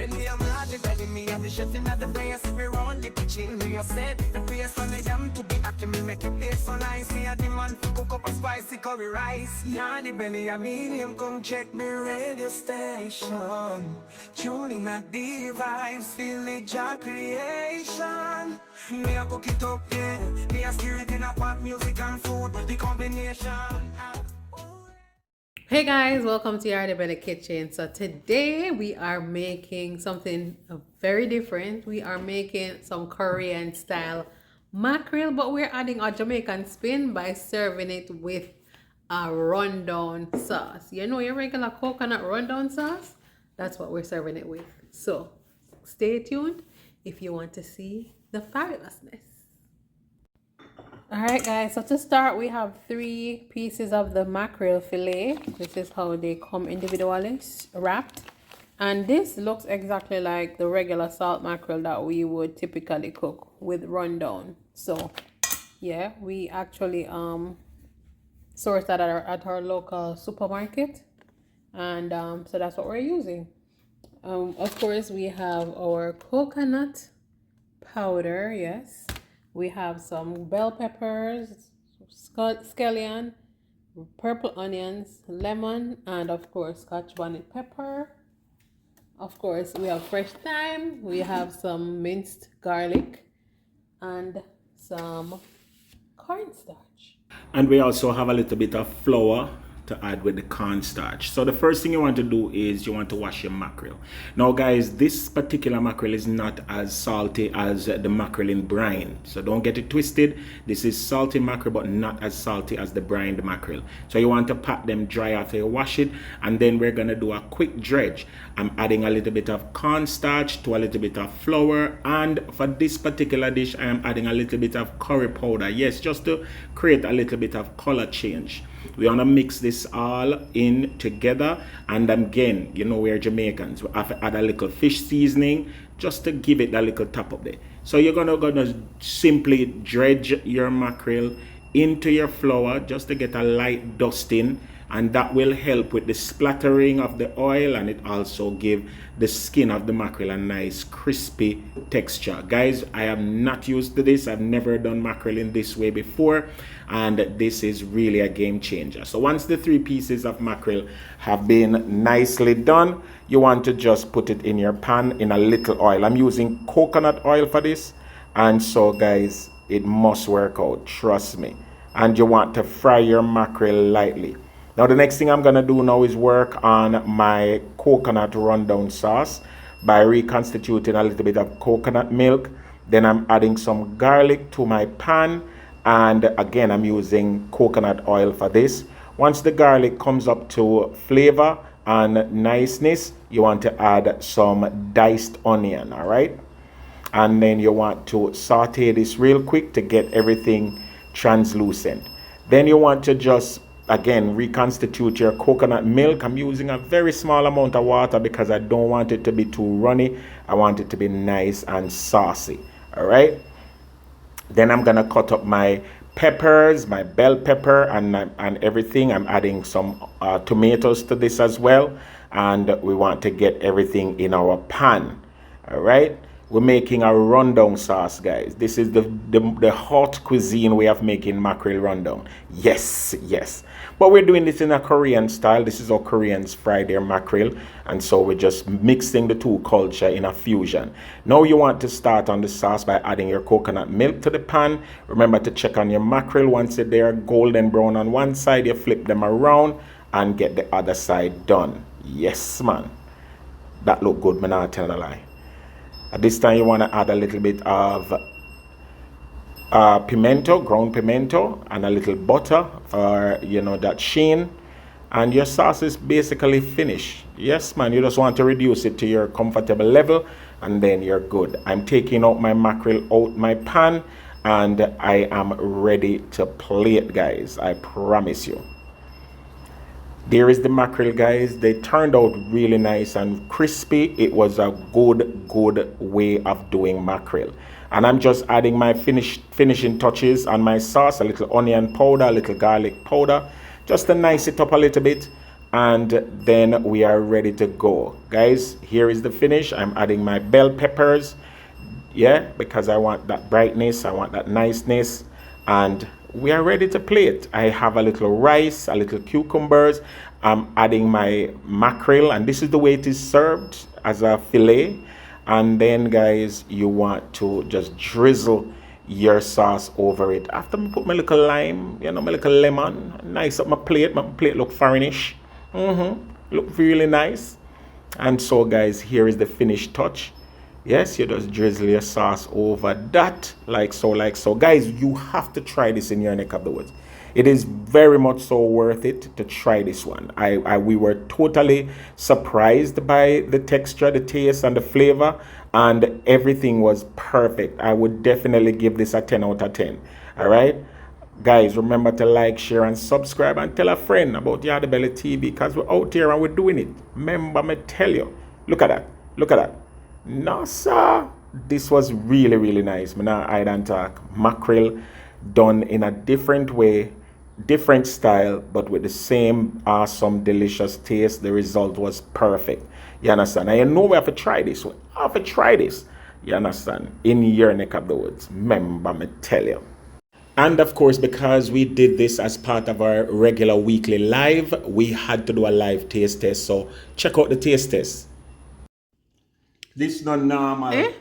belly, I'm not the belly. Me have the chef in the place. We round the kitchen. Me have set the place on the jam to be active. Me make it taste so nice. Me have the man to cook up a spicy curry rice. Yardie belly, I medium. Come check me radio station. Tuning at the vibes, feel the job creation. Me a cook it up, yeah. Me a steer it in a pot, music and food. The combination. Hey guys, welcome to Yardie by the Kitchen. So today we are making something very different. We are making some Korean style mackerel, but we're adding a Jamaican spin by serving it with a rundown sauce. You know your regular coconut rundown sauce? That's what we're serving it with. So stay tuned if you want to see the fabulousness. Alright guys, so to start we have 3 pieces of the mackerel fillet. This is how they come individually wrapped, and this looks exactly like the regular salt mackerel that we would typically cook with rundown. So yeah, we actually source that at our local supermarket, and so that's what we're using. Of course we have our coconut powder, yes. We have some bell peppers, scallion, purple onions, lemon, and of course Scotch bonnet pepper. Of course we have fresh thyme, we have some minced garlic, and some cornstarch. And we also have a little bit of flour to add with the cornstarch. So the first thing you want to do is you want to wash your mackerel. Now guys, this particular mackerel is not as salty as the mackerel in brine, so don't get it twisted. This is salty mackerel but not as salty as the brined mackerel. So you want to pat them dry after you wash it, and then we're gonna do a quick dredge. I'm adding a little bit of cornstarch to a little bit of flour, and for this particular dish I am adding a little bit of curry powder, yes, just to create a little bit of color change. We want to mix this all in together, and again, you know we're Jamaicans, we have to add a little fish seasoning just to give it a little top up there. So you're gonna simply dredge your mackerel into your flour just to get a light dusting, and that will help with the splattering of the oil, and it also give the skin of the mackerel a nice crispy texture. Guys, I am not used to this. I've never done mackerel in this way before, and this is really a game changer. So once the 3 pieces of mackerel have been nicely done, you want to just put it in your pan in a little oil. I'm using coconut oil for this, and so guys, it must work out, trust me. And you want to fry your mackerel lightly. Now the next thing I'm gonna do now is work on my coconut rundown sauce by reconstituting a little bit of coconut milk. Then I'm adding some garlic to my pan, and again I'm using coconut oil for this. Once the garlic comes up to flavor and niceness, you want to add some diced onion, all right? And then you want to saute this real quick to get everything translucent. Then you want to just again reconstitute your coconut milk. I'm using a very small amount of water because I don't want it to be too runny. I want it to be nice and saucy. All right, then I'm gonna cut up my peppers, my bell pepper, and everything. I'm adding some tomatoes to this as well, and we want to get everything in our pan. All right, we're making a rundown sauce, guys. This is the hot cuisine way of making mackerel rundown. Yes, yes. But we're doing this in a Korean style. This is how Koreans fry their mackerel. And so we're just mixing the 2 culture in a fusion. Now you want to start on the sauce by adding your coconut milk to the pan. Remember to check on your mackerel. Once they're golden brown on one side, you flip them around and get the other side done. Yes, man. That look good, man, not tell a lie. At this time, you want to add a little bit of pimento, ground pimento, and a little butter for, you know, that sheen. And your sauce is basically finished. Yes, man, you just want to reduce it to your comfortable level, and then you're good. I'm taking out my mackerel out my pan, and I am ready to plate, guys. I promise you. There is the mackerel, guys. They turned out really nice and crispy. It was a good way of doing mackerel. And I'm just adding my finishing touches on my sauce, a little onion powder, a little garlic powder, just to nice it up a little bit. and then we are ready to go. Guys, here is the finish. I'm adding my bell peppers, yeah, because I want that brightness, I want that niceness, and we are ready to plate. I have a little rice, a little cucumbers. I'm adding my mackerel, and this is the way it is served as a fillet. And then guys, you want to just drizzle your sauce over it. After I put my little lime, you know, my little lemon, nice up my plate look foreignish. Look really nice. And so guys, here is the finished touch. Yes, you just drizzle your sauce over that, like so, like so. Guys, you have to try this in your neck of the woods. It is very much so worth it to try this one. We were totally surprised by the texture, the taste, and the flavor, and everything was perfect. I would definitely give this a 10 out of 10. All right? Guys, remember to like, share, and subscribe, and tell a friend about Yardie Belly TV, because we're out here and we're doing it. Remember, me tell you. Look at that. Look at that. No, sir. This was really, really nice. I don't talk. Mackerel done in a different way, different style, but with the same awesome, delicious taste. The result was perfect. You understand? And you know we have to try this one. I have to try this. You understand? In your neck of the woods. Remember, me tell you. And of course, because we did this as part of our regular weekly live, we had to do a live taste test. So check out the taste test. This not normal.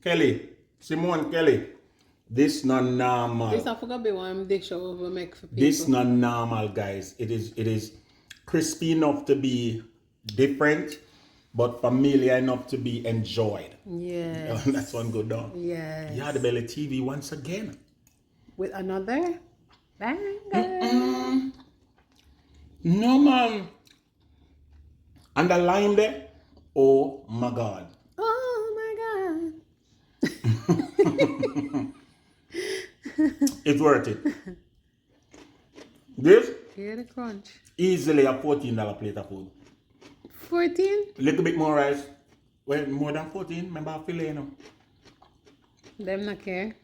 Kelly, Simone Kelly. This not normal. This I forgot be one dish over make for people. This not normal, guys. It is crispy enough to be different, but familiar enough to be enjoyed. Yes. That's one good dog. Yes. Yardie Belly TV once again. With another banger. No, man. And the lime there. Oh my God. Oh my God. It's worth it. This Hear the crunch. easily a $14 plate of food. 14? A little bit more rice. Well, more than 14. Remember fillet, no? Them not care.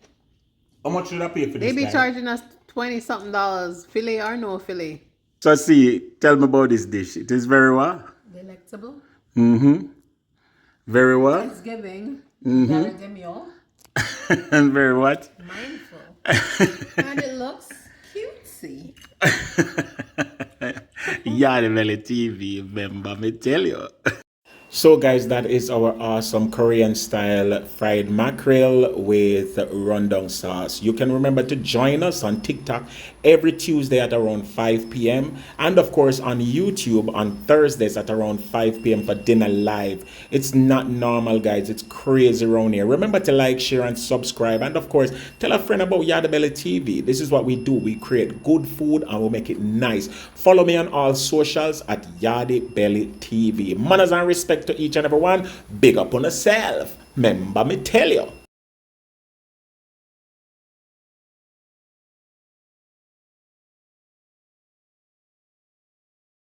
How much should I pay for this? They be guy? charging us $20-something. Filet or no filet? So see, tell me about this dish. It is very what? Delectable. Very what? It's giving. Yardie meal. And very what? Mindful. And it looks cutesy. Yardie Belly TV, remember me tell you. So guys, that is our awesome Korean style fried mackerel with rundown sauce. You can remember to join us on TikTok every Tuesday at around 5 p.m. and of course on YouTube on Thursdays at around 5 p.m. for dinner live. It's not normal, guys. It's crazy around here. Remember to like, share, and subscribe, and of course tell a friend about Yardie Belly TV. This is what we do. We create good food and we make it nice. Follow me on all socials at Yardie Belly TV. Manners and respect to each and every one. Big up on yourself. Remember me tell you.